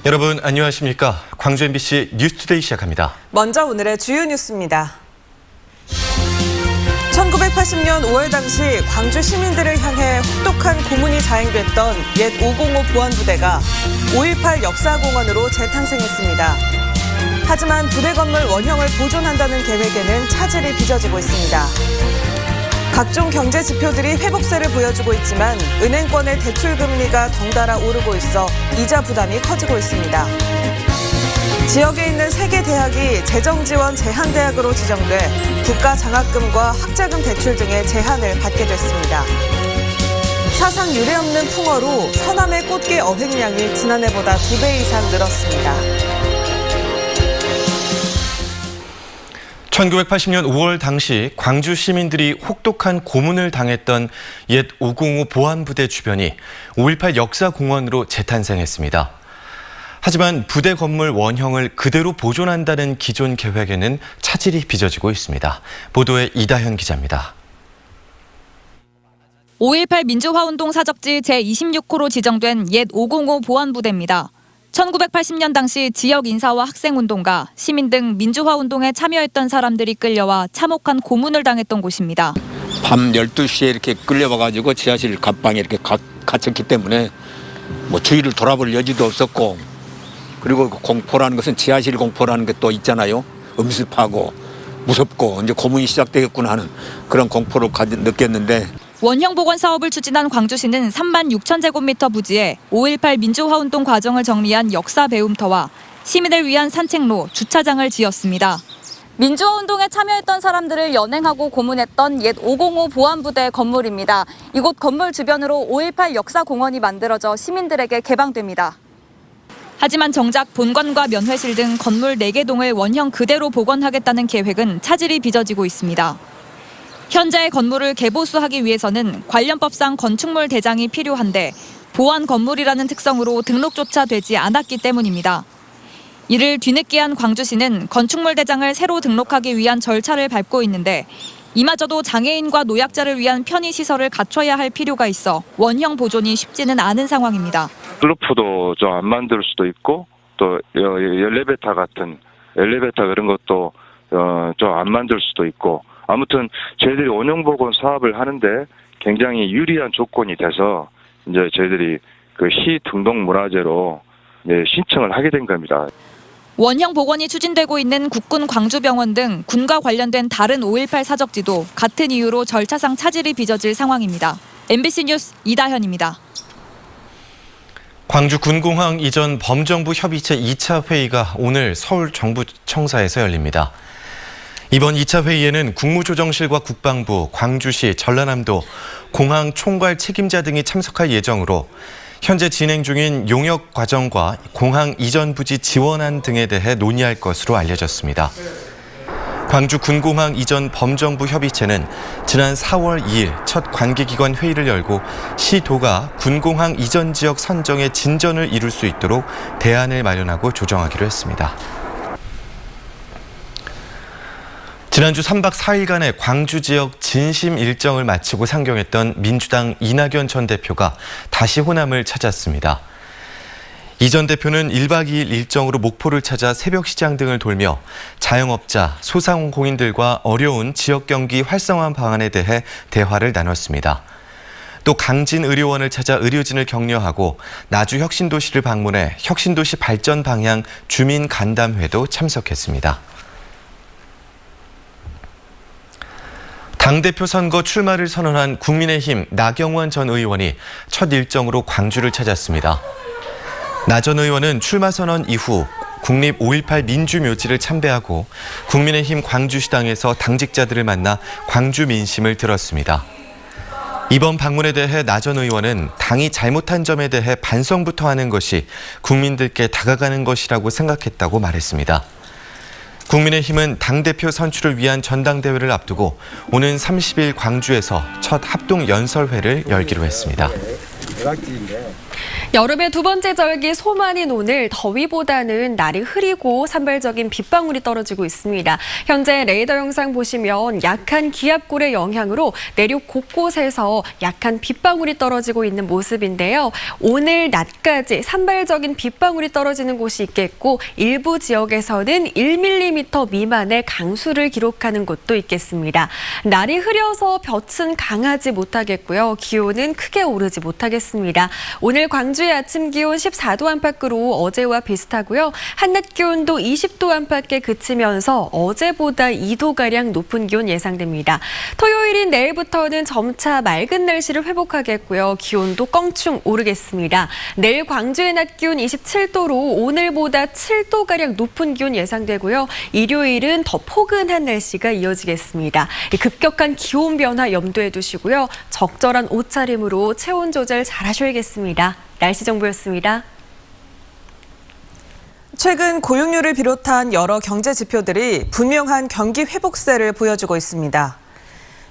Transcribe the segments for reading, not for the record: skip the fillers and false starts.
여러분 안녕하십니까? 광주 MBC 뉴스투데이 시작합니다. 먼저 오늘의 주요 뉴스입니다. 1980년 5월 당시 광주 시민들을 향해 혹독한 고문이 자행됐던 옛 505 보안부대가 5.18 역사공원으로 재탄생했습니다. 하지만 부대 건물 원형을 보존한다는 계획에는 차질이 빚어지고 있습니다. 각종 경제 지표들이 회복세를 보여주고 있지만 은행권의 대출 금리가 덩달아 오르고 있어 이자 부담이 커지고 있습니다. 지역에 있는 3개 대학이 재정지원 제한대학으로 지정돼 국가장학금과 학자금 대출 등의 제한을 받게 됐습니다. 사상 유례없는 풍어로 서남의 꽃게 어획량이 지난해보다 2배 이상 늘었습니다. 1980년 5월 당시 광주 시민들이 혹독한 고문을 당했던 옛 505 보안부대 주변이 5.18 역사공원으로 재탄생했습니다. 하지만 부대 건물 원형을 그대로 보존한다는 기존 계획에는 차질이 빚어지고 있습니다. 보도에 이다현 기자입니다. 5.18 민주화운동 사적지 제26호로 지정된 옛 505 보안부대입니다. 1980년 당시 지역 인사와 학생운동가, 시민 등 민주화운동에 참여했던 사람들이 끌려와 참혹한 고문을 당했던 곳입니다. 밤 12시에 이렇게 끌려와가지고 지하실 갑방에 이렇게 갇혔기 때문에 주위를 돌아볼 여지도 없었고, 그리고 공포라는 것은 지하실 공포라는 게 또 있잖아요. 음습하고 무섭고 이제 고문이 시작되겠구나 하는 그런 공포를 느꼈는데, 원형 복원 사업을 추진한 광주시는 3만 6천 제곱미터 부지에 5.18 민주화운동 과정을 정리한 역사 배움터와 시민을 위한 산책로, 주차장을 지었습니다. 민주화운동에 참여했던 사람들을 연행하고 고문했던 옛 505 보안부대 건물입니다. 이곳 건물 주변으로 5.18 역사공원이 만들어져 시민들에게 개방됩니다. 하지만 정작 본관과 면회실 등 건물 4개 동을 원형 그대로 복원하겠다는 계획은 차질이 빚어지고 있습니다. 현재의 건물을 개보수하기 위해서는 관련법상 건축물 대장이 필요한데 보안 건물이라는 특성으로 등록조차 되지 않았기 때문입니다. 이를 뒤늦게 한 광주시는 건축물 대장을 새로 등록하기 위한 절차를 밟고 있는데 이마저도 장애인과 노약자를 위한 편의시설을 갖춰야 할 필요가 있어 원형 보존이 쉽지는 않은 상황입니다. 루프도 좀 안 만들 수도 있고 또 엘리베이터 같은 엘리베이터 그런 것도 좀 안 만들 수도 있고, 아무튼 저희들이 원형 복원 사업을 하는데 굉장히 유리한 조건이 돼서 이제 저희들이 그 시 등록문화재로 신청을 하게 된 겁니다. 원형 복원이 추진되고 있는 국군 광주병원 등 군과 관련된 다른 5.18 사적지도 같은 이유로 절차상 차질이 빚어질 상황입니다. MBC 뉴스 이다현입니다. 광주 군공항 이전 범정부 협의체 2차 회의가 오늘 서울 정부청사에서 열립니다. 이번 2차 회의에는 국무조정실과 국방부, 광주시, 전라남도, 공항 총괄 책임자 등이 참석할 예정으로 현재 진행 중인 용역 과정과 공항 이전 부지 지원안 등에 대해 논의할 것으로 알려졌습니다. 광주 군공항 이전 범정부 협의체는 지난 4월 2일 첫 관계기관 회의를 열고 시도가 군공항 이전 지역 선정에 진전을 이룰 수 있도록 대안을 마련하고 조정하기로 했습니다. 지난주 3박 4일간의 광주 지역 진심 일정을 마치고 상경했던 민주당 이낙연 전 대표가 다시 호남을 찾았습니다. 이 전 대표는 1박 2일 일정으로 목포를 찾아 새벽 시장 등을 돌며 자영업자, 소상공인들과 어려운 지역 경기 활성화 방안에 대해 대화를 나눴습니다. 또 강진의료원을 찾아 의료진을 격려하고 나주 혁신도시를 방문해 혁신도시 발전 방향 주민 간담회도 참석했습니다. 당대표 선거 출마를 선언한 국민의힘 나경원 전 의원이 첫 일정으로 광주를 찾았습니다. 나 전 의원은 출마 선언 이후 국립 5.18 민주묘지를 참배하고 국민의힘 광주시당에서 당직자들을 만나 광주 민심을 들었습니다. 이번 방문에 대해 나 전 의원은 당이 잘못한 점에 대해 반성부터 하는 것이 국민들께 다가가는 것이라고 생각했다고 말했습니다. 국민의힘은 당대표 선출을 위한 전당대회를 앞두고 오는 30일 광주에서 첫 합동 연설회를 열기로 했습니다. 여름의 두 번째 절기 소만인 오늘 더위보다는 날이 흐리고 산발적인 빗방울이 떨어지고 있습니다. 현재 레이더 영상 보시면 약한 기압골의 영향으로 내륙 곳곳에서 약한 빗방울이 떨어지고 있는 모습인데요. 오늘 낮까지 산발적인 빗방울이 떨어지는 곳이 있겠고 일부 지역에서는 1mm 미만의 강수를 기록하는 곳도 있겠습니다. 날이 흐려서 볕은 강하지 못하겠고요. 기온은 크게 오르지 못하겠습니다. 오늘 광주의 아침 기온 14도 안팎으로 어제와 비슷하고요. 한낮 기온도 20도 안팎에 그치면서 어제보다 2도가량 높은 기온 예상됩니다. 토요일인 내일부터는 점차 맑은 날씨를 회복하겠고요. 기온도 껑충 오르겠습니다. 내일 광주의 낮 기온 27도로 오늘보다 7도가량 높은 기온 예상되고요. 일요일은 더 포근한 날씨가 이어지겠습니다. 급격한 기온 변화 염두에 두시고요. 적절한 옷차림으로 체온 조절 잘 하셔야겠습니다. 날씨 정보였습니다. 최근 고용률을 비롯한 여러 경제 지표들이 분명한 경기 회복세를 보여주고 있습니다.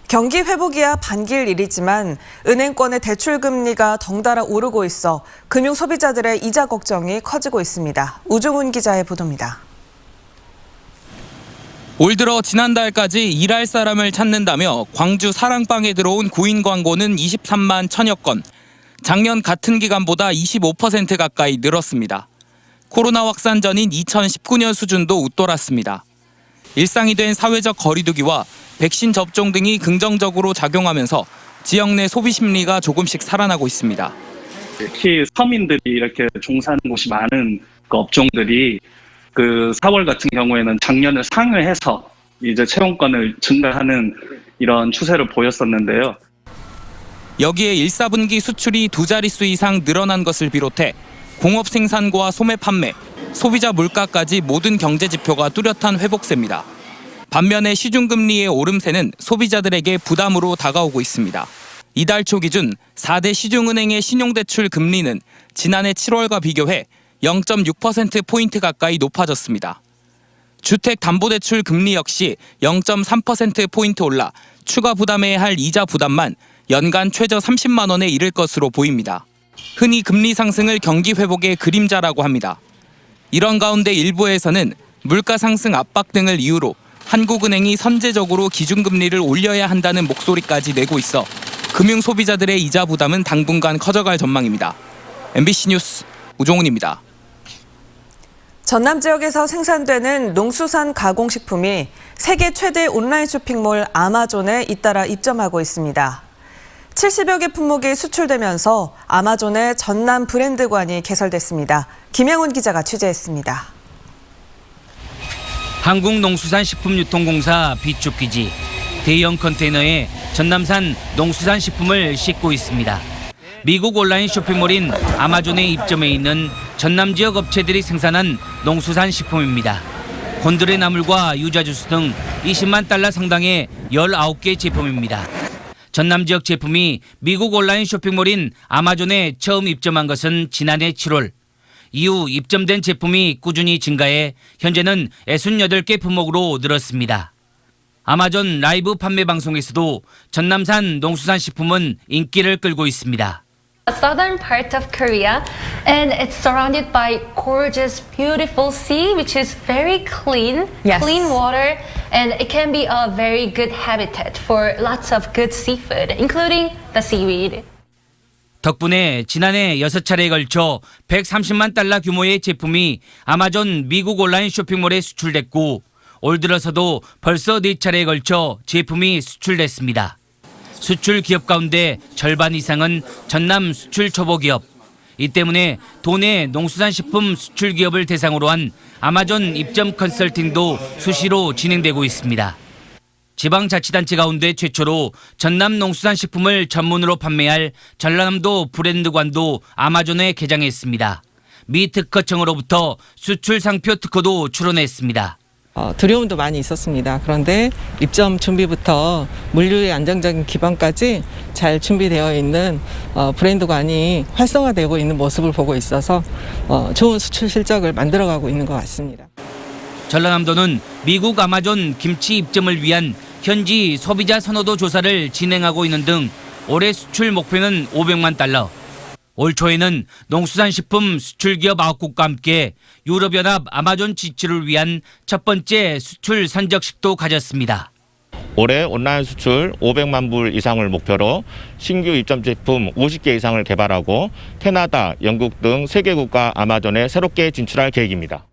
경기 회복이야 반길 일이지만 은행권의 대출 금리가 덩달아 오르고 있어 금융 소비자들의 이자 걱정이 커지고 있습니다. 우종훈 기자의 보도입니다. 올 들어 지난달까지 일할 사람을 찾는다며 광주 사랑방에 들어온 구인 광고는 23만 1000여 건. 작년 같은 기간보다 25% 가까이 늘었습니다. 코로나 확산 전인 2019년 수준도 웃돌았습니다. 일상이 된 사회적 거리두기와 백신 접종 등이 긍정적으로 작용하면서 지역 내 소비 심리가 조금씩 살아나고 있습니다. 특히 서민들이 이렇게 종사하는 곳이 많은 그 업종들이 그 4월 같은 경우에는 작년을 상회해서 이제 채용권을 증가하는 이런 추세를 보였었는데요. 여기에 1, 4분기 수출이 두 자릿수 이상 늘어난 것을 비롯해 공업 생산과 소매 판매, 소비자 물가까지 모든 경제 지표가 뚜렷한 회복세입니다. 반면에 시중금리의 오름세는 소비자들에게 부담으로 다가오고 있습니다. 이달 초 기준 4대 시중은행의 신용대출 금리는 지난해 7월과 비교해 0.6%포인트 가까이 높아졌습니다. 주택담보대출 금리 역시 0.3%포인트 올라 추가 부담해야 할 이자 부담만 연간 최저 30만 원에 이를 것으로 보입니다. 흔히 금리 상승을 경기 회복의 그림자라고 합니다. 이런 가운데 일부에서는 물가 상승 압박 등을 이유로 한국은행이 선제적으로 기준금리를 올려야 한다는 목소리까지 내고 있어 금융 소비자들의 이자 부담은 당분간 커져갈 전망입니다. MBC 뉴스 우종훈입니다. 전남 지역에서 생산되는 농수산 가공식품이 세계 최대 온라인 쇼핑몰 아마존에 잇따라 입점하고 있습니다. 70여 개 품목이 수출되면서 아마존의 전남 브랜드관이 개설됐습니다. 김양훈 기자가 취재했습니다. 한국농수산식품유통공사 비축기지 대형 컨테이너에 전남산 농수산식품을 싣고 있습니다. 미국 온라인 쇼핑몰인 아마존에 입점해 있는 전남 지역 업체들이 생산한 농수산식품입니다. 곤드레 나물과 유자주스 등 20만 달러 상당의 19개 제품입니다. 전남 지역 제품이 미국 온라인 쇼핑몰인 아마존에 처음 입점한 것은 지난해 7월. 이후 입점된 제품이 꾸준히 증가해 현재는 68개 품목으로 늘었습니다. 아마존 라이브 판매 방송에서도 전남산 농수산식품은 인기를 끌고 있습니다. Southern part of Korea, and it's surrounded by gorgeous, beautiful sea, which is very clean, clean water, and it can be a very good habitat for lots of good seafood, including the seaweed. 덕분에 지난해 6차례에 걸쳐 130만 달러 규모의 제품이 아마존 미국 온라인 쇼핑몰에 수출됐고 올 들어서도 벌써 4차례에 걸쳐 제품이 수출됐습니다. 수출 기업 가운데 절반 이상은 전남 수출 초보 기업. 이 때문에 도내 농수산식품 수출 기업을 대상으로 한 아마존 입점 컨설팅도 수시로 진행되고 있습니다. 지방자치단체 가운데 최초로 전남 농수산식품을 전문으로 판매할 전라남도 브랜드관도 아마존에 개장했습니다. 미 특허청으로부터 수출 상표 특허도 출원했습니다. 두려움도 많이 있었습니다. 그런데 입점 준비부터 물류의 안정적인 기반까지 잘 준비되어 있는 브랜드관이 활성화되고 있는 모습을 보고 있어서 좋은 수출 실적을 만들어가고 있는 것 같습니다. 전라남도는 미국 아마존 김치 입점을 위한 현지 소비자 선호도 조사를 진행하고 있는 등 올해 수출 목표는 500만 달러. 올 초에는 농수산식품 수출기업 9곳과 함께 유럽연합 아마존 지출을 위한 첫 번째 수출 선적식도 가졌습니다. 올해 온라인 수출 500만 불 이상을 목표로 신규 입점 제품 50개 이상을 개발하고 캐나다, 영국 등 3개 국가 아마존에 새롭게 진출할 계획입니다.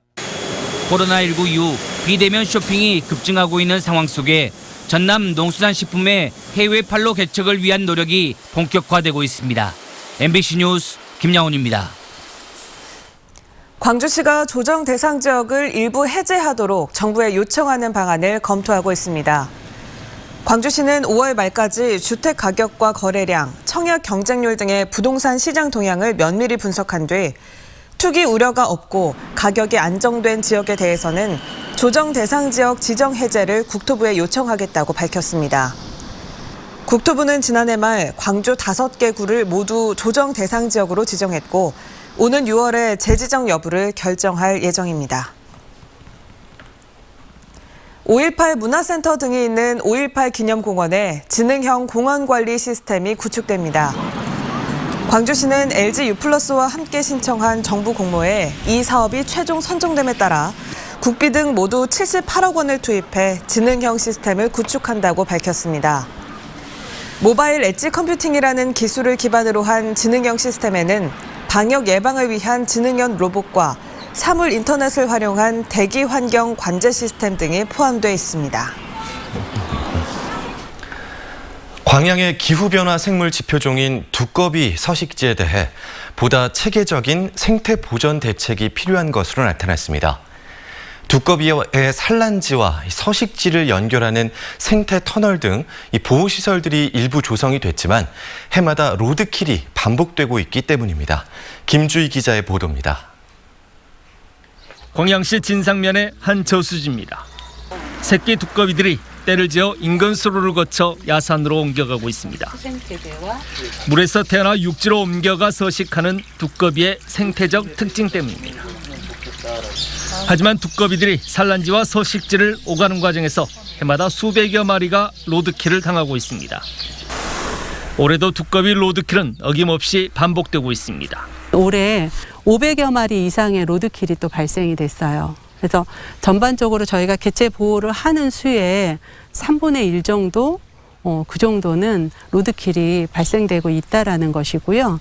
코로나19 이후 비대면 쇼핑이 급증하고 있는 상황 속에 전남 농수산식품의 해외 판로 개척을 위한 노력이 본격화되고 있습니다. MBC 뉴스 김양훈입니다. 광주시가 조정 대상 지역을 일부 해제하도록 정부에 요청하는 방안을 검토하고 있습니다. 광주시는 5월 말까지 주택 가격과 거래량, 청약 경쟁률 등의 부동산 시장 동향을 면밀히 분석한 뒤 투기 우려가 없고 가격이 안정된 지역에 대해서는 조정 대상 지역 지정 해제를 국토부에 요청하겠다고 밝혔습니다. 국토부는 지난해 말 광주 5개 구를 모두 조정 대상 지역으로 지정했고 오는 6월에 재지정 여부를 결정할 예정입니다. 5.18 문화센터 등이 있는 5.18 기념공원에 지능형 공원관리 시스템이 구축됩니다. 광주시는 LG U+와 함께 신청한 정부 공모에 이 사업이 최종 선정됨에 따라 국비 등 모두 78억 원을 투입해 지능형 시스템을 구축한다고 밝혔습니다. 모바일 엣지 컴퓨팅이라는 기술을 기반으로 한 지능형 시스템에는 방역 예방을 위한 지능형 로봇과 사물 인터넷을 활용한 대기 환경 관제 시스템 등이 포함되어 있습니다. 광양의 기후변화 생물 지표종인 두꺼비 서식지에 대해 보다 체계적인 생태 보전 대책이 필요한 것으로 나타났습니다. 두꺼비의 산란지와 서식지를 연결하는 생태 터널 등 보호시설들이 일부 조성이 됐지만 해마다 로드킬이 반복되고 있기 때문입니다. 김주희 기자의 보도입니다. 광양시 진상면의 한 저수지입니다. 새끼 두꺼비들이 떼를 지어 인근 수로를 거쳐 야산으로 옮겨가고 있습니다. 물에서 태어나 육지로 옮겨가 서식하는 두꺼비의 생태적 특징 때문입니다. 하지만 두꺼비들이 산란지와 서식지를 오가는 과정에서 해마다 수백여 마리가 로드킬을 당하고 있습니다. 올해도 두꺼비 로드킬은 어김없이 반복되고 있습니다. 올해 500여 마리 이상의 로드킬이 또 발생이 됐어요. 그래서 전반적으로 저희가 개체 보호를 하는 수의 3분의 1 정도, 그 정도는 로드킬이 발생되고 있다라는 것이고요.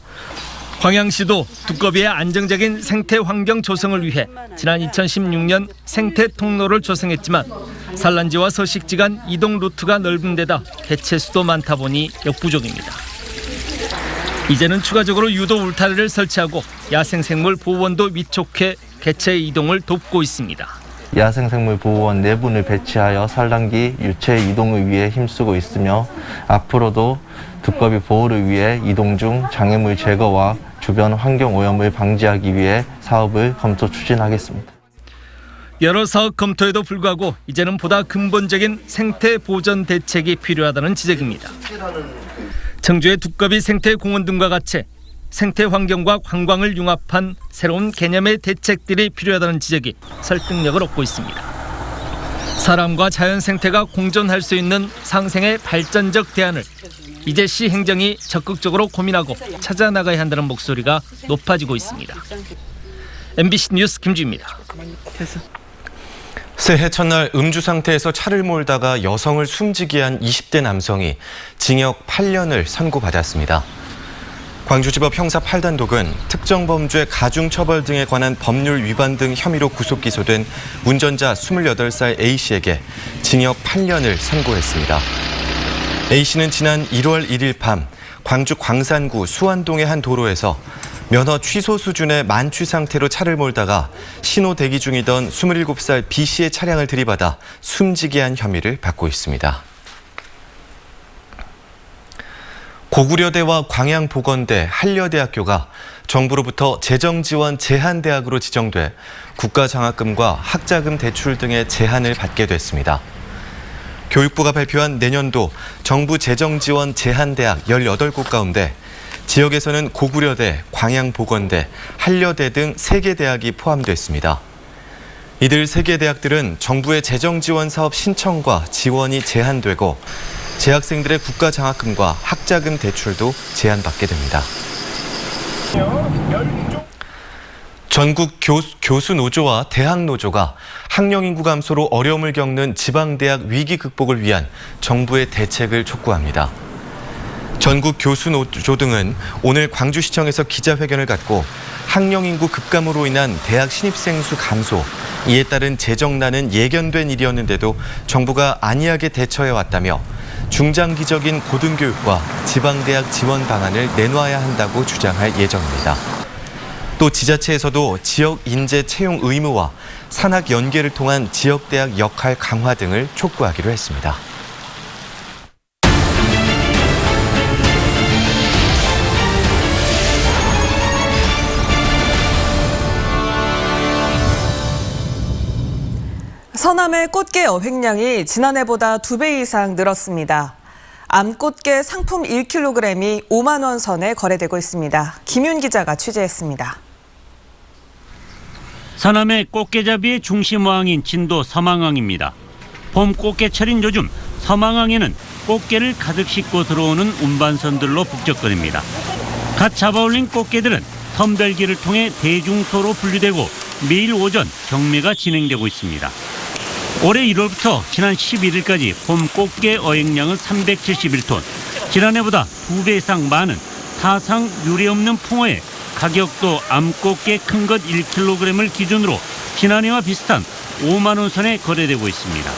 광양시도 두꺼비의 안정적인 생태 환경 조성을 위해 지난 2016년 생태 통로를 조성했지만 산란지와 서식지 간 이동 루트가 넓은 데다 개체 수도 많다 보니 역부족입니다. 이제는 추가적으로 유도 울타리를 설치하고 야생생물 보호원도 위촉해 개체 이동을 돕고 있습니다. 야생생물 보호원 4분을 배치하여 산란기 유체 이동을 위해 힘쓰고 있으며 앞으로도 두꺼비 보호를 위해 이동 중 장애물 제거와 주변 환경 오염을 방지하기 위해 사업을 검토 추진하겠습니다. 여러 사업 검토에도 불구하고 이제는 보다 근본적인 생태 보전 대책이 필요하다는 지적입니다. 청주의 두꺼비 생태공원 등과 같이 생태 환경과 관광을 융합한 새로운 개념의 대책들이 필요하다는 지적이 설득력을 얻고 있습니다. 사람과 자연 생태가 공존할 수 있는 상생의 발전적 대안을 이제 시 행정이 적극적으로 고민하고 찾아 나가야 한다는 목소리가 높아지고 있습니다. MBC 뉴스 김주희입니다. 새해 첫날 음주 상태에서 차를 몰다가 여성을 숨지게 한 20대 남성이 징역 8년을 선고받았습니다. 광주지법 형사 8단독은 특정 범죄 가중처벌 등에 관한 법률 위반 등 혐의로 구속 기소된 운전자 28살 A씨에게 징역 8년을 선고했습니다. A씨는 지난 1월 1일 밤 광주 광산구 수안동의 한 도로에서 면허 취소 수준의 만취 상태로 차를 몰다가 신호 대기 중이던 27살 B씨의 차량을 들이받아 숨지게 한 혐의를 받고 있습니다. 고구려대와 광양보건대, 한려대학교가 정부로부터 재정지원 제한대학으로 지정돼 국가장학금과 학자금 대출 등의 제한을 받게 됐습니다. 교육부가 발표한 내년도 정부 재정지원 제한대학 18곳 가운데 지역에서는 고구려대, 광양보건대, 한려대 등 3개 대학이 포함됐습니다. 이들 3개 대학들은 정부의 재정지원 사업 신청과 지원이 제한되고 재학생들의 국가장학금과 학자금 대출도 제한받게 됩니다. 전국 교수 노조와 대학 노조가 학령 인구 감소로 어려움을 겪는 지방대학 위기 극복을 위한 정부의 대책을 촉구합니다. 전국 교수 노조 등은 오늘 광주시청에서 기자회견을 갖고 학령 인구 급감으로 인한 대학 신입생 수 감소, 이에 따른 재정난은 예견된 일이었는데도 정부가 안이하게 대처해 왔다며 중장기적인 고등교육과 지방대학 지원 방안을 내놓아야 한다고 주장할 예정입니다. 또 지자체에서도 지역 인재 채용 의무와 산학 연계를 통한 지역대학 역할 강화 등을 촉구하기로 했습니다. 서남의 꽃게 어획량이 지난해보다 2배 이상 늘었습니다. 암꽃게 상품 1kg이 5만 원 선에 거래되고 있습니다. 김윤 기자가 취재했습니다. 서남의 꽃게잡이의 중심어항인 진도 서망항입니다. 봄 꽃게철인 요즘 서망항에는 꽃게를 가득 싣고 들어오는 운반선들로 북적거립니다. 갓 잡아올린 꽃게들은 선별기를 통해 대중소로 분류되고 매일 오전 경매가 진행되고 있습니다. 올해 1월부터 지난 11일까지 봄 꽃게 어획량은 371톤, 지난해보다 2배 이상 많은 사상 유례 없는 풍어에 가격도 암꽃게 큰 것 1kg을 기준으로 지난해와 비슷한 5만 원 선에 거래되고 있습니다.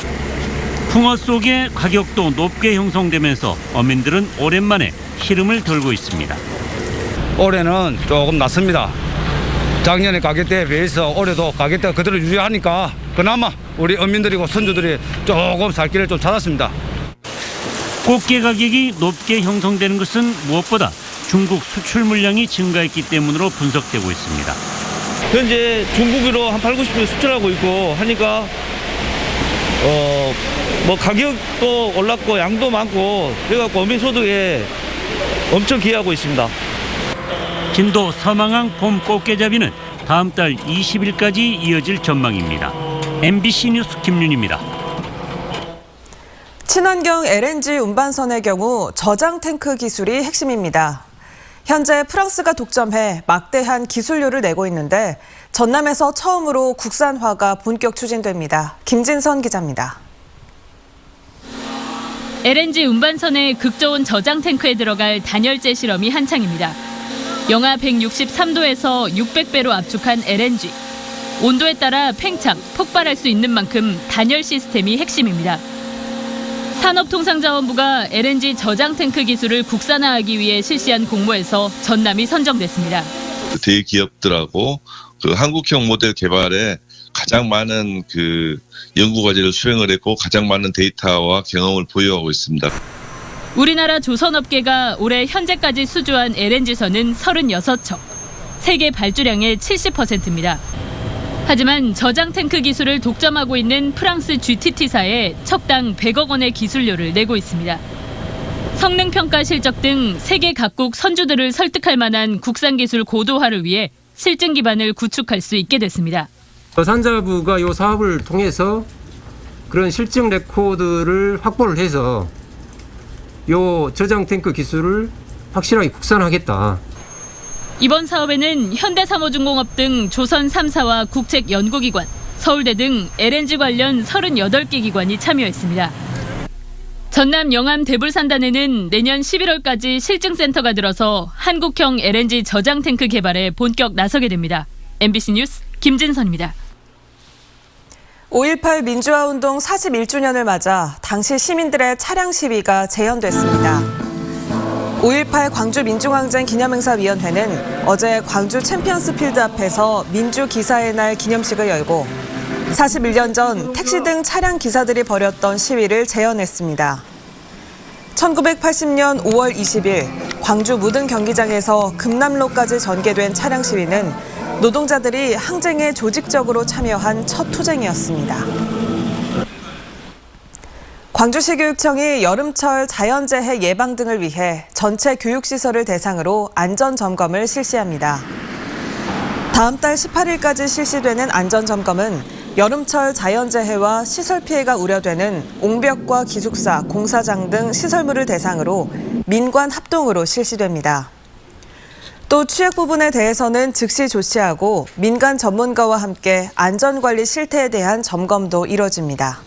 풍어 속에 가격도 높게 형성되면서 어민들은 오랜만에 시름을 덜고 있습니다. 올해는 조금 낮습니다. 작년에 가격대에 비해서 올해도 가격대가 그대로 유지하니까 그나마 우리 어민들이고 선주들이 조금 살 길을 좀 찾았습니다. 꽃게 가격이 높게 형성되는 것은 무엇보다 중국 수출 물량이 증가했기 때문으로 분석되고 있습니다. 현재 중국으로 한 8, 90배 수출하고 있고 하니까 가격도 올랐고 양도 많고 그래갖고 어민 소득에 엄청 기여하고 있습니다. 진도 서망항 봄 꽃게잡이는 다음 달 20일까지 이어질 전망입니다. MBC 뉴스 김윤입니다. 친환경 LNG 운반선의 경우 저장 탱크 기술이 핵심입니다. 현재 프랑스가 독점해 막대한 기술료를 내고 있는데 전남에서 처음으로 국산화가 본격 추진됩니다. 김진선 기자입니다. LNG 운반선의 극저온 저장 탱크에 들어갈 단열재 실험이 한창입니다. 영하 163도에서 600배로 압축한 LNG. 온도에 따라 팽창, 폭발할 수 있는 만큼 단열 시스템이 핵심입니다. 산업통상자원부가 LNG 저장 탱크 기술을 국산화하기 위해 실시한 공모에서 전남이 선정됐습니다. 대기업들하고 그 한국형 모델 개발에 가장 많은 그 연구 과제를 수행을 했고 가장 많은 데이터와 경험을 보유하고 있습니다. 우리나라 조선업계가 올해 현재까지 수주한 LNG선은 36척, 세계 발주량의 70%입니다. 하지만 저장 탱크 기술을 독점하고 있는 프랑스 GTT사에 척당 100억 원의 기술료를 내고 있습니다. 성능평가 실적 등 세계 각국 선주들을 설득할 만한 국산 기술 고도화를 위해 실증 기반을 구축할 수 있게 됐습니다. 산자부가 이 사업을 통해서 그런 실증 레코드를 확보를 해서 이 저장 탱크 기술을 확실하게 국산화하겠다. 이번 사업에는 현대사모중공업 등 조선 3사와 국책연구기관, 서울대 등 LNG 관련 38개 기관이 참여했습니다. 전남 영암 대불산단에는 내년 11월까지 실증센터가 들어서 한국형 LNG 저장 탱크 개발에 본격 나서게 됩니다. MBC 뉴스 김진선입니다. 5.18 민주화운동 41주년을 맞아 당시 시민들의 차량 시위가 재현됐습니다. 5.18 광주민중항쟁 기념행사위원회는 어제 광주 챔피언스 필드 앞에서 민주기사의 날 기념식을 열고 41년 전 택시 등 차량 기사들이 벌였던 시위를 재현했습니다. 1980년 5월 20일 광주 무등 경기장에서 금남로까지 전개된 차량 시위는 노동자들이 항쟁에 조직적으로 참여한 첫 투쟁이었습니다. 광주시 교육청이 여름철 자연재해 예방 등을 위해 전체 교육시설을 대상으로 안전점검을 실시합니다. 다음 달 18일까지 실시되는 안전점검은 여름철 자연재해와 시설 피해가 우려되는 옹벽과 기숙사, 공사장 등 시설물을 대상으로 민관 합동으로 실시됩니다. 또 취약 부분에 대해서는 즉시 조치하고 민간 전문가와 함께 안전관리 실태에 대한 점검도 이뤄집니다.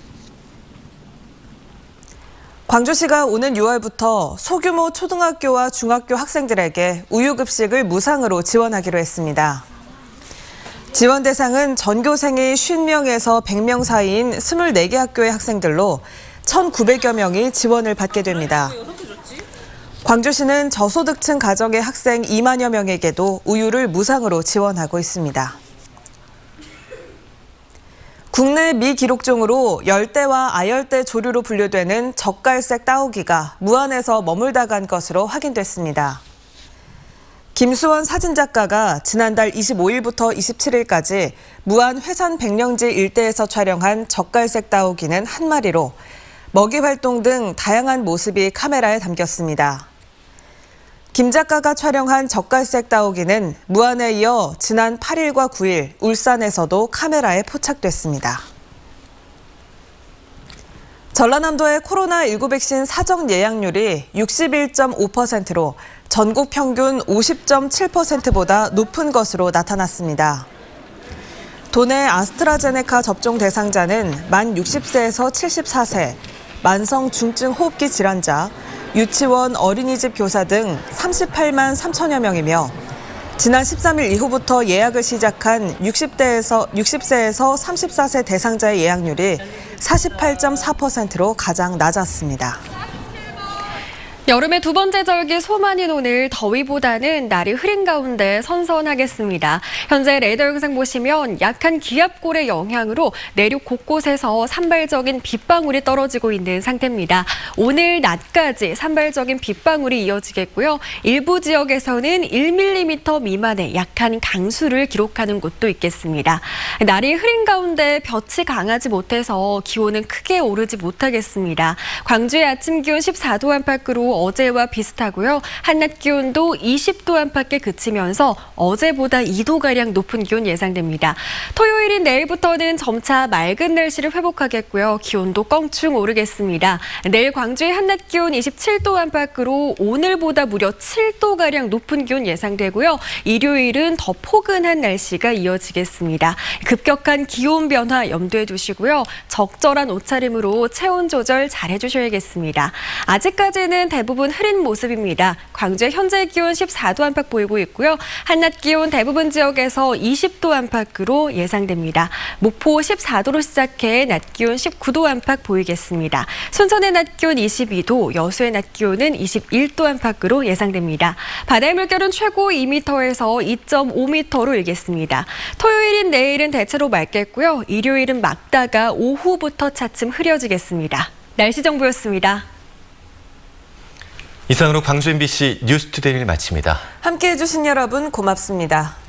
광주시가 오는 6월부터 소규모 초등학교와 중학교 학생들에게 우유급식을 무상으로 지원하기로 했습니다. 지원 대상은 전교생이 50명에서 100명 사이인 24개 학교의 학생들로 1,900여 명이 지원을 받게 됩니다. 광주시는 저소득층 가정의 학생 2만여 명에게도 우유를 무상으로 지원하고 있습니다. 국내 미기록종으로 열대와 아열대 조류로 분류되는 젓갈색 따오기가 무안에서 머물다 간 것으로 확인됐습니다. 김수원 사진작가가 지난달 25일부터 27일까지 무안 회산 백령지 일대에서 촬영한 젓갈색 따오기는 한 마리로 먹이 활동 등 다양한 모습이 카메라에 담겼습니다. 김 작가가 촬영한 젓갈색 따오기는 무안에 이어 지난 8일과 9일 울산에서도 카메라에 포착됐습니다. 전라남도의 코로나19 백신 사정 예약률이 61.5%로 전국 평균 50.7%보다 높은 것으로 나타났습니다. 도내 아스트라제네카 접종 대상자는 만 60세에서 74세, 만성 중증 호흡기 질환자, 유치원, 어린이집 교사 등 38만 3천여 명이며 지난 13일 이후부터 예약을 시작한 60세에서 34세 대상자의 예약률이 48.4%로 가장 낮았습니다. 여름의 두 번째 절기 소만인 오늘 더위보다는 날이 흐린 가운데 선선하겠습니다. 현재 레이더 영상 보시면 약한 기압골의 영향으로 내륙 곳곳에서 산발적인 빗방울이 떨어지고 있는 상태입니다. 오늘 낮까지 산발적인 빗방울이 이어지겠고요. 일부 지역에서는 1mm 미만의 약한 강수를 기록하는 곳도 있겠습니다. 날이 흐린 가운데 볕이 강하지 못해서 기온은 크게 오르지 못하겠습니다. 광주의 아침 기온 14도 안팎으로 어제와 비슷하고요. 한낮 기온도 20도 안팎에 그치면서 어제보다 2도가량 높은 기온 예상됩니다. 토요일인 내일부터는 점차 맑은 날씨를 회복하겠고요. 기온도 껑충 오르겠습니다. 내일 광주의 한낮 기온 27도 안팎으로 오늘보다 무려 7도가량 높은 기온 예상되고요. 일요일은 더 포근한 날씨가 이어지겠습니다. 급격한 기온 변화 염두에 두시고요. 적절한 옷차림으로 체온 조절 잘 해주셔야겠습니다. 아직까지는 대부분 흐린 모습입니다. 광주의 현재 기온 14도 안팎 보이고 있고요. 한낮 기온 대부분 지역에서 20도 안팎으로 예상됩니다. 목포 14도로 시작해 낮 기온 19도 안팎 보이겠습니다. 순천의 낮 기온 22도, 여수의 낮 기온은 21도 안팎으로 예상됩니다. 바다의 물결은 최고 2m에서 2.5m로 일겠습니다. 토요일인 내일은 대체로 맑겠고요. 일요일은 맑다가 오후부터 차츰 흐려지겠습니다. 날씨 정보였습니다. 이상으로 광주 MBC 뉴스투데이를 마칩니다. 함께해 주신 여러분 고맙습니다.